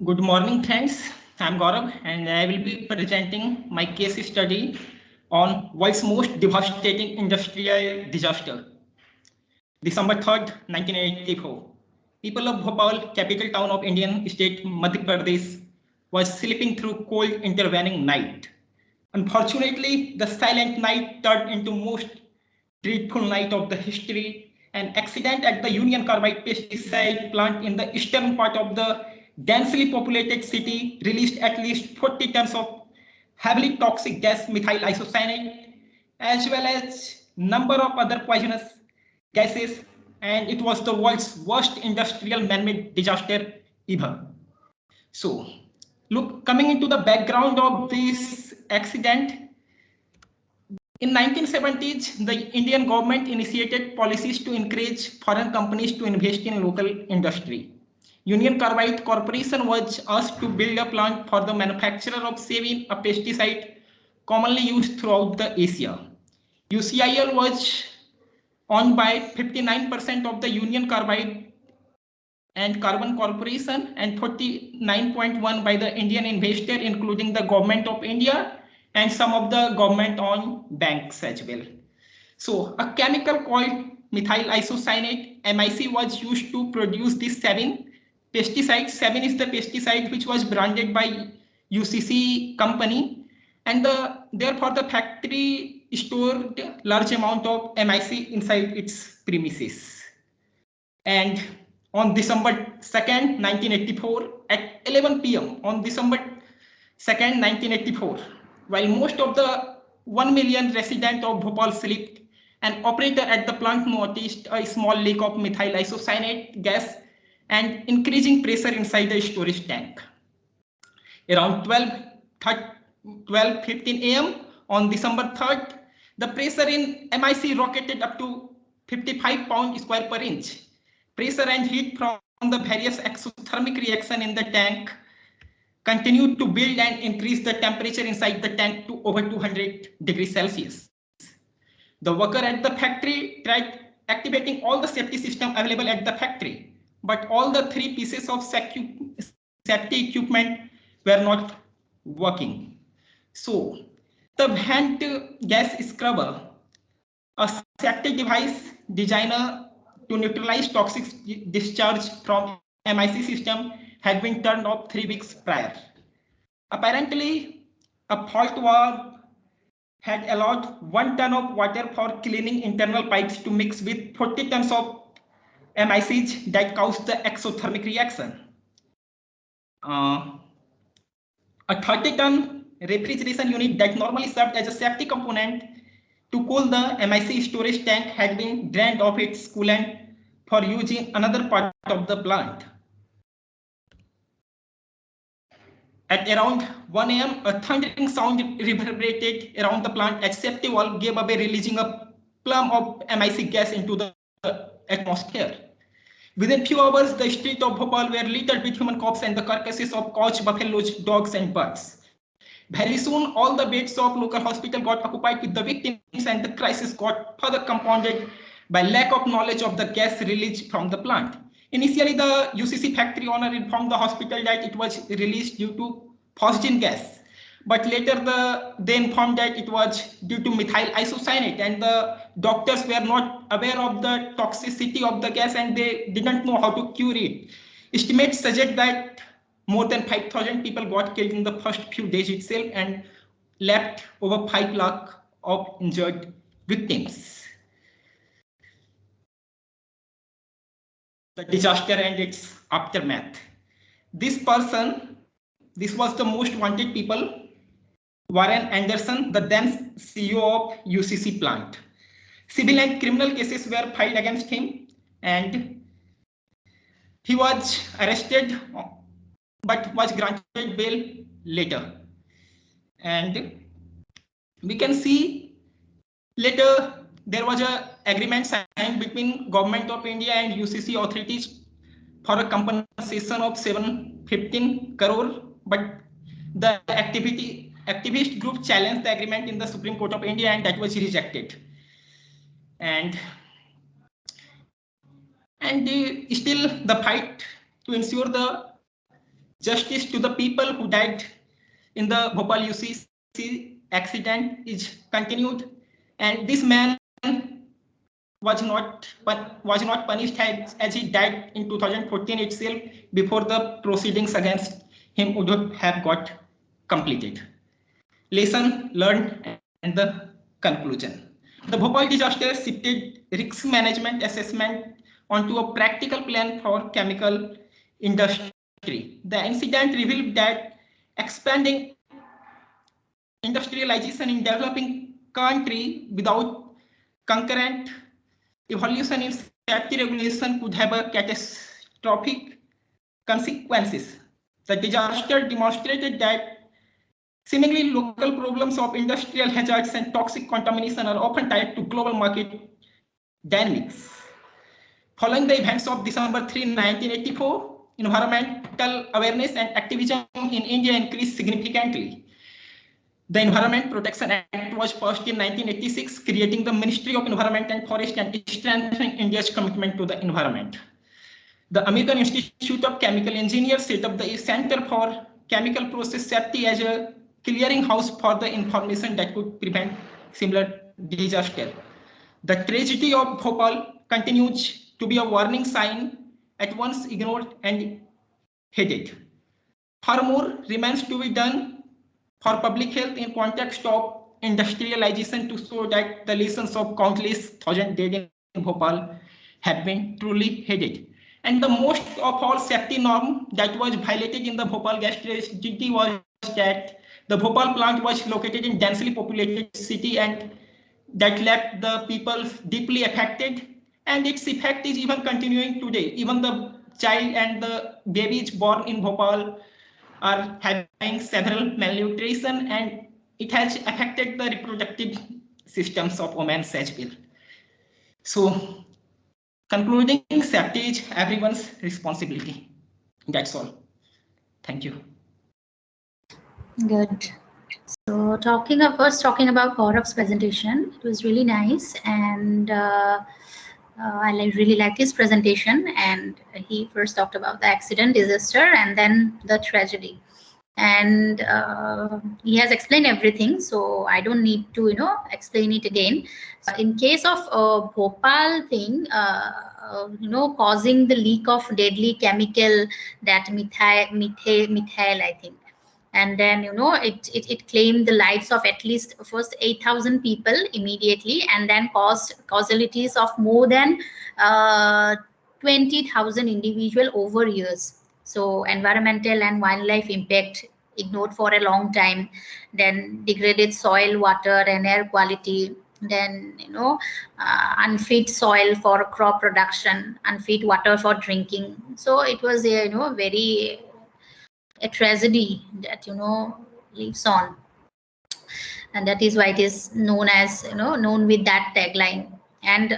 Good morning, friends. I'm Gaurav, and I will be presenting my case study on world's most devastating industrial disaster. December 3rd, 1984. People of Bhopal, capital town of Indian state Madhya Pradesh, was sleeping through cold intervening night. Unfortunately, the silent night turned into most dreadful night of the history. An accident at the Union Carbide pesticide plant in the eastern part of the densely populated city released at least 40 tons of heavily toxic gas methyl isocyanate, as well as number of other poisonous gases, and it was the world's worst industrial man-made disaster ever. So, look, coming into the background of this accident, in 1970s, the Indian government initiated policies to encourage foreign companies to invest in local industry. Union Carbide Corporation was asked to build a plant for the manufacture of savin, a pesticide commonly used throughout the Asia. UCIL was owned by 59% of the Union Carbide and Carbon Corporation and 49.1 by the Indian investor, including the government of India and some of the government-owned banks as well. So a chemical called methyl isocyanate, MIC, was used to produce this savin pesticide. Savin is the pesticide which was branded by UCC company, and therefore the factory stored large amount of MIC inside its premises. And on December 2nd, 1984, at 11 p.m. on December 2nd, 1984, while most of the 1 million residents of Bhopal slept, an operator at the plant noticed a small leak of methyl isocyanate gas and increasing pressure inside the storage tank. Around 12:15 a.m. on December 3rd, the pressure in MIC rocketed up to 55 pounds square per inch. Pressure and heat from the various exothermic reaction in the tank continued to build and increase the temperature inside the tank to over 200 degrees Celsius. The worker at the factory tried activating all the safety system available at the factory, but all the three pieces of safety equipment were not working. So the vent gas scrubber, a safety device designed to neutralize toxic discharge from MIC system, had been turned off 3 weeks prior. Apparently, a fault valve had allowed 1 ton of water for cleaning internal pipes to mix with 40 tons of MICs that caused the exothermic reaction. A 30-ton refrigeration unit that normally served as a safety component to cool the MIC storage tank had been drained of its coolant for use in another part of the plant. At around 1 a.m., a thundering sound reverberated around the plant as safety valve gave away, releasing a plume of MIC gas into the atmosphere. Within few hours, the streets of Bhopal were littered with human corpses and the carcasses of cows, buffaloes, dogs, and birds. Very soon, all the beds of local hospital got occupied with the victims, and the crisis got further compounded by lack of knowledge of the gas released from the plant. Initially, the UCC factory owner informed the hospital that it was released due to phosgene gas, but later they informed that it was due to methyl isocyanate, and the doctors were not aware of the toxicity of the gas and they didn't know how to cure it. Estimates suggest that more than 5,000 people got killed in the first few days itself and left over 5 lakh of injured victims. The disaster and its aftermath. This was the most wanted people, Warren Anderson, the then CEO of UCC plant. Civil and criminal cases were filed against him and he was arrested but was granted bail later. And we can see later there was an agreement signed between Government of India and UCC authorities for a compensation of 715 crore, but the activist group challenged the agreement in the Supreme Court of India and that was rejected. And still the fight to ensure the justice to the people who died in the Bhopal UCC accident is continued, and this man was not punished as he died in 2014 itself before the proceedings against him would have got completed. Lesson learned and the conclusion. The Bhopal disaster shifted risk management assessment onto a practical plan for chemical industry. The incident revealed that expanding industrialization in developing country without concurrent evolution in safety regulation could have a catastrophic consequences. The disaster demonstrated that seemingly local problems of industrial hazards and toxic contamination are often tied to global market dynamics. Following the events of December 3, 1984, environmental awareness and activism in India increased significantly. The Environment Protection Act was passed in 1986, creating the Ministry of Environment and Forest and strengthening India's commitment to the environment. The American Institute of Chemical Engineers set up the Center for Chemical Process Safety as a clearinghouse for the information that could prevent similar disaster. The tragedy of Bhopal continues to be a warning sign, at once ignored and heeded. Far more remains to be done for public health in context of industrialization to show that the lessons of countless thousand dead in Bhopal have been truly heeded. And the most of all safety norm that was violated in the Bhopal gas tragedy was that the Bhopal plant was located in densely populated city, and that left the people deeply affected, and its effect is even continuing today. Even the child and the babies born in Bhopal are having several malnutrition, and it has affected the reproductive systems of women as well. So concluding, safety is everyone's responsibility. That's all. Thank you. Good. So talking about Gaurav's presentation, it was really nice, and I really liked his presentation. And he first talked about the accident, disaster, and then the tragedy. And he has explained everything, so I don't need to explain it again. So in case of Bhopal thing, causing the leak of deadly chemical, that methyl, I think. And then it claimed the lives of at least first 8,000 people immediately, and then caused causalities of more than 20,000 individual over years. So environmental and wildlife impact ignored for a long time, then degraded soil, water and air quality, then unfit soil for crop production, unfit water for drinking. So it was a very a tragedy that lives on, and that is why it is known as known with that tagline. And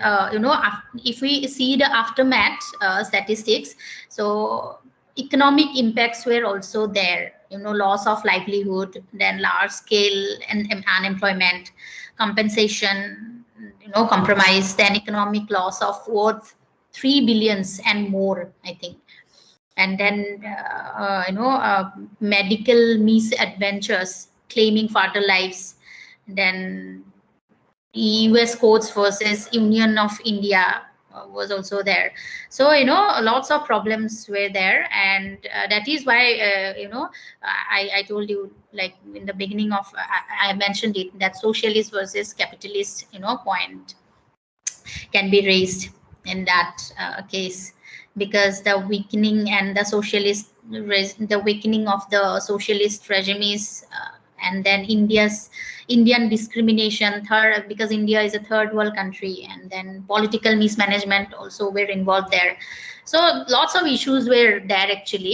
if we see the aftermath statistics, so economic impacts were also there, loss of livelihood, then large scale and unemployment, compensation compromise, then economic loss of worth 3 billions and more, I think. And then medical misadventures claiming further lives, then US courts versus Union of India was also there. So lots of problems were there, and that is why I told you, like in the beginning of I mentioned it, that socialist versus capitalist point can be raised in that case, because the weakening and the weakening of the socialist regimes, and then Indian discrimination, because India is a third world country, and then political mismanagement also were involved there. So lots of issues were there actually.